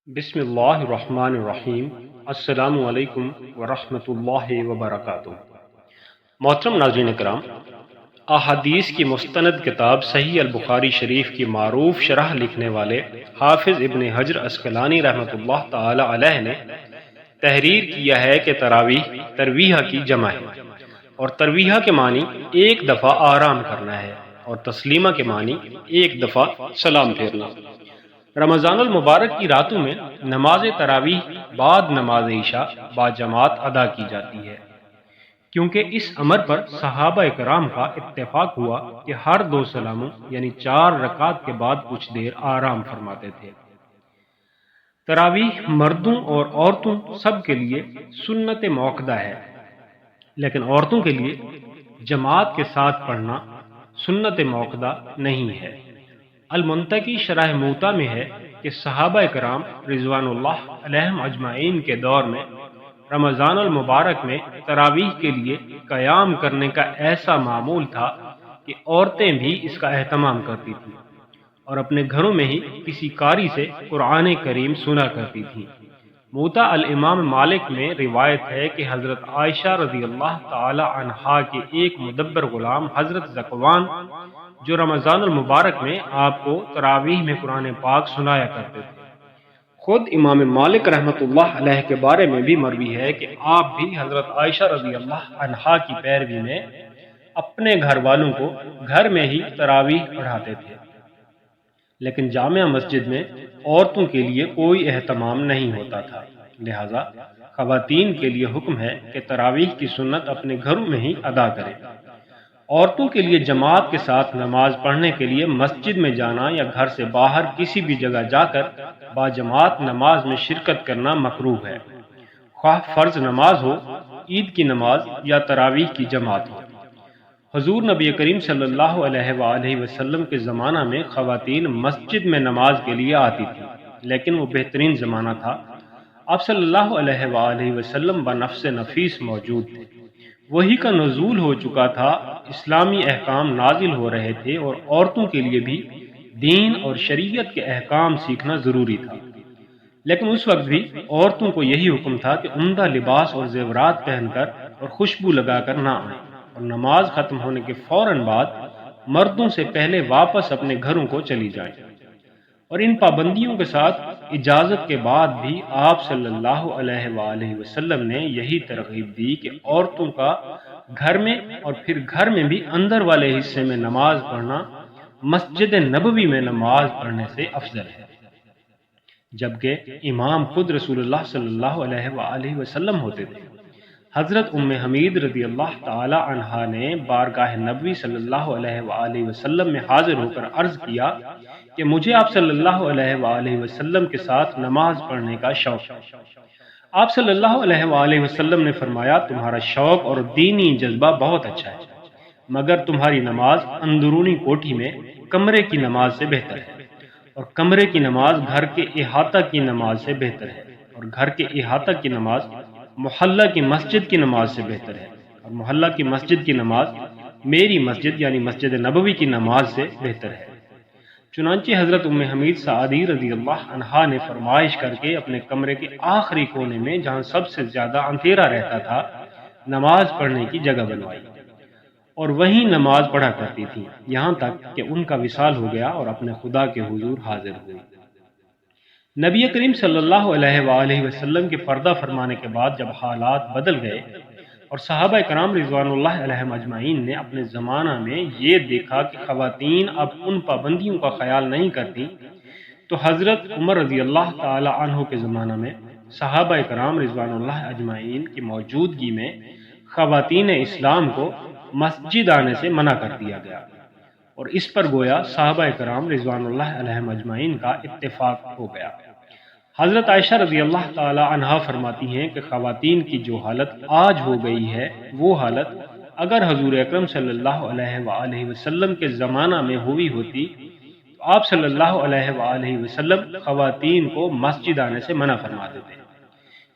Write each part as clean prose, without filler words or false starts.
بسم اللہ الرحمن الرحیم۔ السلام علیکم ورحمۃ اللہ وبرکاتہ۔ محترم ناظرین کرام، احادیث کی مستند کتاب صحیح البخاری شریف کی معروف شرح لکھنے والے حافظ ابن حجر عسقلانی رحمۃ اللہ تعالی علیہ نے تحریر کیا ہے کہ تراویح ترویحہ کی جمع ہے، اور ترویحہ کے معنی ایک دفعہ آرام کرنا ہے، اور تسلیمہ کے معنی ایک دفعہ سلام پھیرنا۔ رمضان المبارک کی راتوں میں نماز تراویح بعد نماز عشاء با جماعت ادا کی جاتی ہے، کیونکہ اس امر پر صحابہ کرام کا اتفاق ہوا کہ ہر دو سلاموں یعنی 4 رکعت کے بعد کچھ دیر آرام فرماتے تھے۔ تراویح مردوں اور عورتوں سب کے لیے سنت موقدہ ہے، لیکن عورتوں کے لیے جماعت کے ساتھ پڑھنا سنت موقدہ نہیں ہے۔ المنتقی شرح موطا میں ہے کہ صحابہ کرام رضوان اللہ علیہم اجمعین کے دور میں رمضان المبارک میں تراویح کے لیے قیام کرنے کا ایسا معمول تھا کہ عورتیں بھی اس کا اہتمام کرتی تھیں اور اپنے گھروں میں ہی کسی قاری سے قرآن کریم سنا کرتی تھیں۔ موطا الامام مالک میں روایت ہے کہ حضرت عائشہ رضی اللہ تعالی عنہا کے ایک مدبر غلام حضرت ذکوان جو رمضان المبارک میں آپ کو تراویح میں قرآن پاک سنایا کرتے تھے۔ خود امام مالک رحمۃ اللہ علیہ کے بارے میں بھی مروی ہے کہ آپ بھی حضرت عائشہ رضی اللہ عنہا کی پیروی میں اپنے گھر والوں کو گھر میں ہی تراویح پڑھاتے تھے، لیکن جامع مسجد میں عورتوں کے لیے کوئی اہتمام نہیں ہوتا تھا، لہذا خواتین کے لیے حکم ہے کہ تراویح کی سنت اپنے گھروں میں ہی ادا کریں۔ عورتوں کے لیے جماعت کے ساتھ نماز پڑھنے کے لیے مسجد میں جانا یا گھر سے باہر کسی بھی جگہ جا کر باجماعت نماز میں شرکت کرنا مکروہ ہے، خواہ فرض نماز ہو، عید کی نماز یا تراویح کی جماعت ہو۔ حضور نبی کریم صلی اللہ علیہ وآلہ وسلم کے زمانہ میں خواتین مسجد میں نماز کے لیے آتی تھیں، لیکن وہ بہترین زمانہ تھا۔ آپ صلی اللہ علیہ وآلہ وسلم بنفس نفیس موجود تھے، وحی کا نزول ہو چکا تھا، اسلامی احکام نازل ہو رہے تھے، اور عورتوں کے لیے بھی دین اور شریعت کے احکام سیکھنا ضروری تھا، لیکن اس وقت بھی عورتوں کو یہی حکم تھا کہ عمدہ لباس اور زیورات پہن کر اور خوشبو لگا کر نہ آئیں، اور نماز ختم ہونے کے فوراً بعد مردوں سے پہلے واپس اپنے گھروں کو چلی جائیں۔ اور ان پابندیوں کے ساتھ اجازت کے بعد بھی آپ صلی اللہ علیہ وآلہ وسلم نے یہی ترغیب دی کہ عورتوں کا گھر میں اور پھر گھر میں بھی اندر والے حصے میں نماز پڑھنا مسجد نبوی میں نماز پڑھنے سے افضل ہے، جبکہ امام خود رسول اللہ صلی اللہ علیہ وآلہ وسلم ہوتے تھے۔ حضرت ام حمید رضی اللہ تعالی عنہا نے بارگاہ نبوی صلی اللہ علیہ وآلہ وسلم میں حاضر ہو کر عرض کیا کہ مجھے آپ صلی اللہ علیہ وآلہ وسلم کے ساتھ نماز پڑھنے کا شوق ہے۔ آپ صلی اللہ علیہ وآلہ وسلم نے فرمایا، تمہارا شوق اور دینی جذبہ بہت اچھا ہے، مگر تمہاری نماز اندرونی کوٹھی میں کمرے کی نماز سے بہتر ہے، اور کمرے کی نماز گھر کے احاطہ کی نماز سے بہتر ہے، اور گھر کے احاطہ کی نماز محلہ کی مسجد کی نماز سے بہتر ہے، اور محلہ کی مسجد کی نماز میری مسجد یعنی مسجد نبوی کی نماز سے بہتر ہے۔ چنانچہ حضرت ام حمید سعدی رضی اللہ عنہا نے فرمائش کر کے اپنے کمرے کے آخری کونے میں، جہاں سب سے زیادہ اندھیرا رہتا تھا، نماز پڑھنے کی جگہ بنوائی، اور وہیں نماز پڑھا کرتی تھی، یہاں تک کہ ان کا وصال ہو گیا اور اپنے خدا کے حضور حاضر ہوئی۔ نبی کریم صلی اللہ علیہ وآلہ وسلم کے پردہ فرمانے کے بعد جب حالات بدل گئے اور صحابہ کرام رضوان اللہ علیہم اجمعین نے اپنے زمانہ میں یہ دیکھا کہ خواتین اب ان پابندیوں کا خیال نہیں کرتی، تو حضرت عمر رضی اللہ تعالی عنہ کے زمانہ میں صحابہ کرام رضوان اللہ اجمعین کی موجودگی میں خواتین اسلام کو مسجد آنے سے منع کر دیا گیا، اور اس پر گویا صحابہ کرام رضوان اللہ علیہم اجمعین کا اتفاق ہو گیا۔ حضرت عائشہ رضی اللہ تعالی عنہا فرماتی ہیں کہ خواتین کی جو حالت آج ہو گئی ہے، وہ حالت اگر حضور اکرم صلی اللہ علیہ وآلہ وسلم کے زمانہ میں ہوئی ہوتی تو آپ صلی اللہ علیہ وآلہ وسلم خواتین کو مسجد آنے سے منع فرما دیتے۔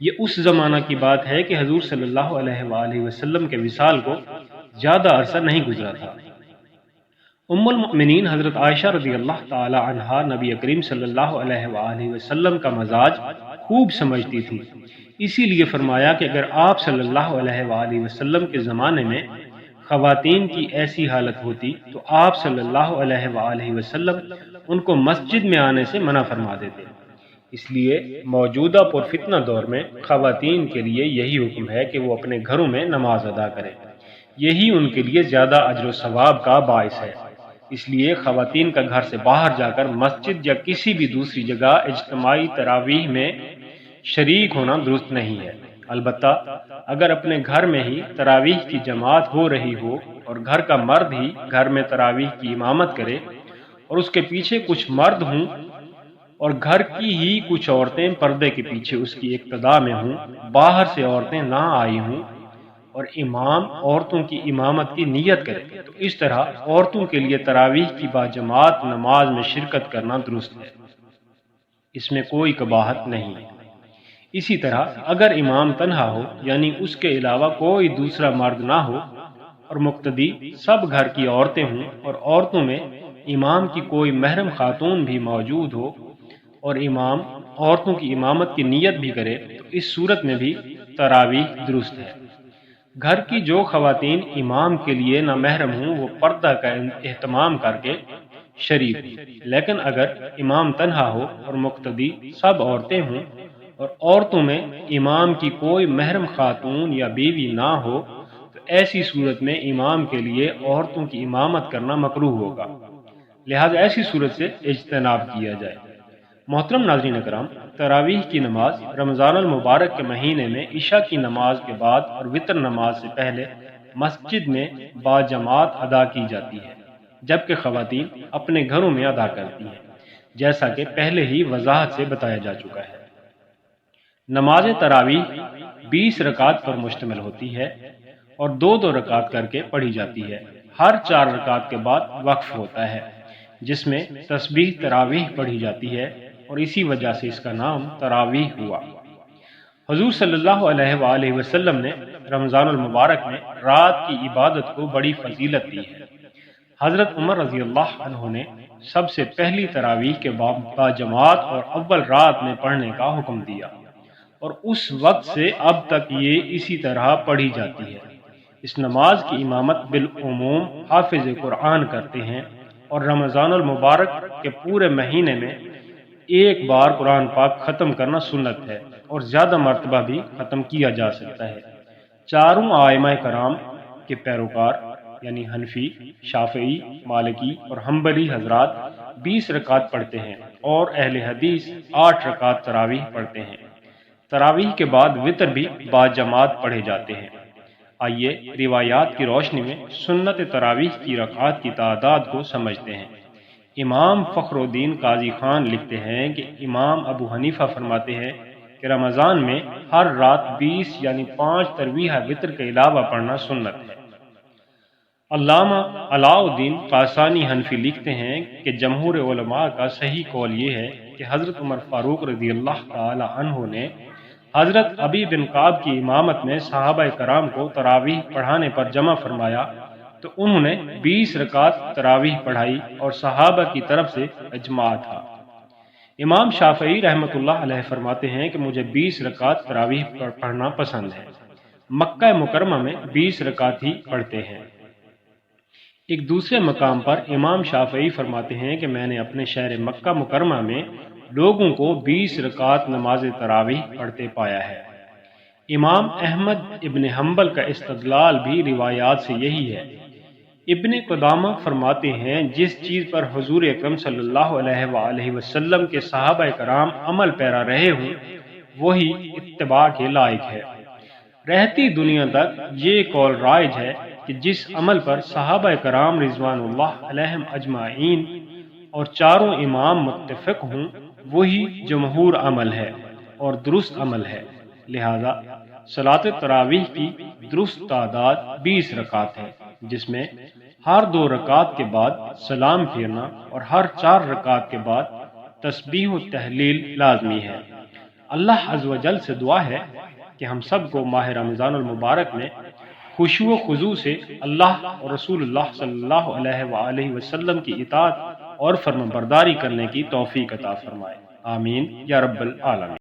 یہ اس زمانہ کی بات ہے کہ حضور صلی اللہ علیہ وآلہ وسلم کے وصال کو زیادہ عرصہ نہیں گزرا تھا، المؤمنین حضرت عائشہ رضی اللہ تعالی عنہا نبی کریم صلی اللہ علیہ وآلہ وسلم کا مزاج خوب سمجھتی تھی، اسی لیے فرمایا کہ اگر آپ صلی اللہ علیہ وآلہ وسلم کے زمانے میں خواتین کی ایسی حالت ہوتی تو آپ صلی اللہ علیہ وآلہ وسلم ان کو مسجد میں آنے سے منع فرما دیتے۔ اس لیے موجودہ پرفتنہ دور میں خواتین کے لیے یہی حکم ہے کہ وہ اپنے گھروں میں نماز ادا کریں، یہی ان کے لیے زیادہ اجر و ثواب کا باعث ہے۔ اس لیے خواتین کا گھر سے باہر جا کر مسجد یا کسی بھی دوسری جگہ اجتماعی تراویح میں شریک ہونا درست نہیں ہے۔ البتہ اگر اپنے گھر میں ہی تراویح کی جماعت ہو رہی ہو اور گھر کا مرد ہی گھر میں تراویح کی امامت کرے اور اس کے پیچھے کچھ مرد ہوں اور گھر کی ہی کچھ عورتیں پردے کے پیچھے اس کی اقتداء میں ہوں، باہر سے عورتیں نہ آئی ہوں اور امام عورتوں کی امامت کی نیت کرے تو اس طرح عورتوں کے لیے تراویح کی باجماعت نماز میں شرکت کرنا درست ہے، اس میں کوئی قباحت نہیں۔ اسی طرح اگر امام تنہا ہو یعنی اس کے علاوہ کوئی دوسرا مرد نہ ہو اور مقتدی سب گھر کی عورتیں ہوں اور عورتوں میں امام کی کوئی محرم خاتون بھی موجود ہو اور امام عورتوں کی امامت کی نیت بھی کرے تو اس صورت میں بھی تراویح درست ہے۔ گھر کی جو خواتین امام کے لیے نہ محرم ہوں وہ پردہ کا اہتمام کر کے شریک ہوں، لیکن اگر امام تنہا ہو اور مقتدی سب عورتیں ہوں اور عورتوں میں امام کی کوئی محرم خاتون یا بیوی نہ ہو تو ایسی صورت میں امام کے لیے عورتوں کی امامت کرنا مکروہ ہوگا، لہذا ایسی صورت سے اجتناب کیا جائے۔ محترم ناظرین اکرام، تراویح کی نماز رمضان المبارک کے مہینے میں عشاء کی نماز کے بعد اور وتر نماز سے پہلے مسجد میں باجماعت ادا کی جاتی ہے، جبکہ خواتین اپنے گھروں میں ادا کرتی ہیں، جیسا کہ پہلے ہی وضاحت سے بتایا جا چکا ہے۔ نماز تراویح 20 رکعت پر مشتمل ہوتی ہے اور 2 رکعت کر کے پڑھی جاتی ہے۔ ہر 4 رکعت کے بعد وقف ہوتا ہے جس میں تسبیح تراویح پڑھی جاتی ہے اور اسی وجہ سے اس کا نام تراویح ہوا۔ حضور صلی اللہ علیہ وآلہ وسلم نے رمضان المبارک میں رات کی عبادت کو بڑی فضیلت دی ہے۔ حضرت عمر رضی اللہ عنہ نے سب سے پہلی تراویح کے باجماعت اور اول رات میں پڑھنے کا حکم دیا اور اس وقت سے اب تک یہ اسی طرح پڑھی جاتی ہے۔ اس نماز کی امامت بالعموم حافظ قرآن کرتے ہیں اور رمضان المبارک کے پورے مہینے میں ایک بار قرآن پاک ختم کرنا سنت ہے اور زیادہ مرتبہ بھی ختم کیا جا سکتا ہے۔ چاروں ائمہ کرام کے پیروکار یعنی حنفی، شافعی، مالکی اور حنبلی حضرات 20 رکعت پڑھتے ہیں اور اہل حدیث 8 رکعت تراویح پڑھتے ہیں۔ تراویح کے بعد وتر بھی باجماعت پڑھے جاتے ہیں۔ آئیے روایات کی روشنی میں سنت تراویح کی رکعات کی تعداد کو سمجھتے ہیں۔ امام فخر الدین قاضی خان لکھتے ہیں کہ امام ابو حنیفہ فرماتے ہیں کہ رمضان میں ہر رات 20 یعنی 5 تراویح وتر کے علاوہ پڑھنا سنت ہے۔ علامہ علاء الدین قاسانی حنفی لکھتے ہیں کہ جمہور علماء کا صحیح قول یہ ہے کہ حضرت عمر فاروق رضی اللہ تعالی عنہ نے حضرت ابی بن کعب کی امامت میں صحابہ کرام کو تراویح پڑھانے پر جمع فرمایا تو انہوں نے 20 رکعت تراویح پڑھائی اور صحابہ کی طرف سے اجماع تھا۔ امام شافعی رحمۃ اللہ علیہ فرماتے ہیں کہ مجھے 20 رکعت تراویح پڑھنا پسند ہے۔ مکہ مکرمہ میں 20 رکعت ہی پڑھتے ہیں۔ ایک دوسرے مقام پر امام شافعی فرماتے ہیں کہ میں نے اپنے شہر مکہ مکرمہ میں لوگوں کو 20 رکعت نماز تراویح پڑھتے پایا ہے۔ امام احمد ابن حنبل کا استدلال بھی روایات سے یہی ہے۔ ابن قدامہ فرماتے ہیں جس چیز پر حضور اکرم صلی اللہ علیہ وآلہ وسلم کے صحابہ کرام عمل پیرا رہے ہوں وہی اتباع کے لائق ہے۔ رہتی دنیا تک یہ قول رائج ہے کہ جس عمل پر صحابہ کرام رضوان اللہ علیہم اجمعین اور چاروں امام متفق ہوں وہی جمہور عمل ہے اور درست عمل ہے، لہذا صلاۃ تراویح کی درست تعداد 20 رکعت ہے، جس میں ہر 2 رکعت کے بعد سلام پھیرنا اور ہر 4 رکعت کے بعد تسبیح و تحلیل لازمی ہے۔ اللہ عز و جل سے دعا ہے کہ ہم سب کو ماہ رمضان المبارک میں خشوع و خضوع سے اللہ اور رسول اللہ صلی اللہ علیہ وآلہ وسلم کی اطاعت اور فرمانبرداری کرنے کی توفیق عطا فرمائے، آمین یا رب العالمین۔